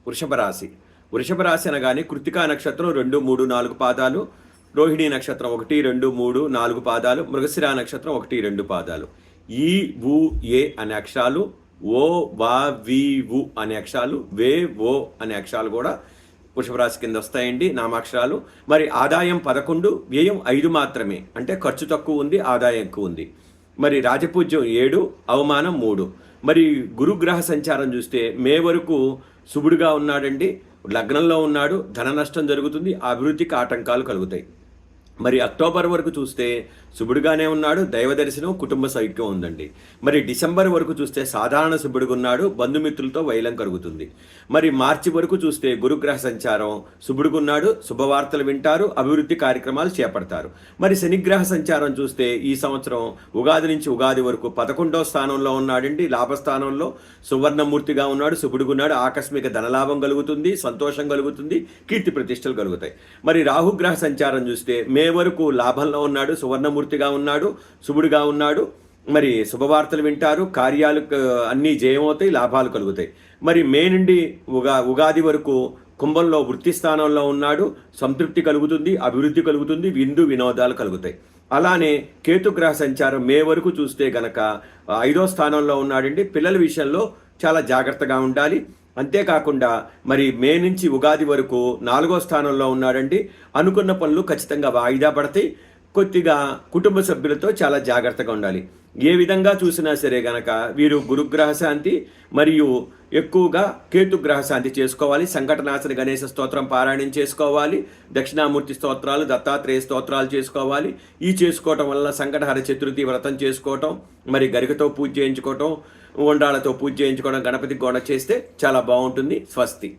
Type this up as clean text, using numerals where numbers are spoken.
వృషభ రాశి. వృషభ రాశి అనగానే కృత్తికా నక్షత్రం 2, 3, 4 పాదాలు, రోహిణీ నక్షత్రం 1, 2, 3, 4 పాదాలు, మృగశిర నక్షత్రం 1, 2 పాదాలు. ఈ ఊ ఏ అనే అక్షరాలు, ఓ వా వి వు అనే అక్షరాలు, వే ఓ అనే అక్షరాలు కూడా వృషభ రాశి కింద వస్తాయండి, నామాక్షరాలు. మరి ఆదాయం 11, వ్యయం 5 మాత్రమే. అంటే ఖర్చు తక్కువ ఉంది, ఆదాయం ఎక్కువ ఉంది. మరి రాజపూజ్యం 7, అవమానం 3. మరి గురుగ్రహ సంచారం చూస్తే మే వరకు శుభుడుగా ఉన్నాడండి, లగ్నంలో ఉన్నాడు, ధన నష్టం జరుగుతుంది, అభివృద్ధికి ఆటంకాలు కలుగుతాయి. మరి అక్టోబర్ వరకు చూస్తే శుభుడుగానే ఉన్నాడు, దైవ దర్శనం, కుటుంబ సౌఖ్యం ఉందండి. మరి డిసెంబర్ వరకు చూస్తే సాధారణ శుభుడుగా ఉన్నాడు, బంధుమిత్రులతో వైలం కలుగుతుంది. మరి మార్చి వరకు చూస్తే గురుగ్రహ సంచారం శుభుడుగున్నాడు, శుభవార్తలు వింటారు, అభివృద్ధి కార్యక్రమాలు చేపడతారు. మరి శనిగ్రహ సంచారం చూస్తే ఈ సంవత్సరం ఉగాది నుంచి ఉగాది వరకు 11వ స్థానంలో ఉన్నాడండి, లాభస్థానంలో సువర్ణమూర్తిగా ఉన్నాడు, శుభుడుగున్నాడు, ఆకస్మిక ధనలాభం కలుగుతుంది, సంతోషం కలుగుతుంది, కీర్తి ప్రతిష్టలు కలుగుతాయి. మరి రాహుగ్రహ సంచారం చూస్తే మే వరకు లాభంలో ఉన్నాడు, సువర్ణమూర్తిగా ఉన్నాడు, శుభుడుగా ఉన్నాడు. మరి శుభవార్తలు వింటారు, కార్యాలు అన్నీ జయమవుతాయి, లాభాలు కలుగుతాయి. మరి మే నుండి ఉగాది వరకు కుంభంలో వృత్తి స్థానంలో ఉన్నాడు, సంతృప్తి కలుగుతుంది, అభివృద్ధి కలుగుతుంది, విందు వినోదాలు కలుగుతాయి. అలానే కేతుగ్రహ సంచారం మే వరకు చూస్తే గనక 5వ స్థానంలో ఉన్నాడండి, పిల్లల విషయంలో చాలా జాగ్రత్తగా ఉండాలి. అంతేకాకుండా మరి మే నుంచి ఉగాది వరకు 4వ స్థానంలో ఉన్నాడండి, అనుకున్న పనులు ఖచ్చితంగా వాయిదా పడతాయి. కొద్దిగా కుటుంబ సభ్యులతో చాలా జాగ్రత్తగా ఉండాలి. ఏ విధంగా చూసినా సరే గనక వీరు గురుగ్రహ శాంతి మరియు ఎక్కువగా కేతుగ్రహ శాంతి చేసుకోవాలి. సంకటనాశన గణేశ స్తోత్రం పారాయణం చేసుకోవాలి, దక్షిణామూర్తి స్తోత్రాలు, దత్తాత్రేయ స్తోత్రాలు చేసుకోవాలి. ఈ చేసుకోవటం వల్ల సంకటహర చతుర్థి వ్రతం చేసుకోవటం, మరి గరికతో పూజ చేయించుకోవటం, ఉండాలతో పూజ చేయించుకోవడం, గణపతి గోడ చేస్తే చాలా బాగుంటుంది. స్వస్తి.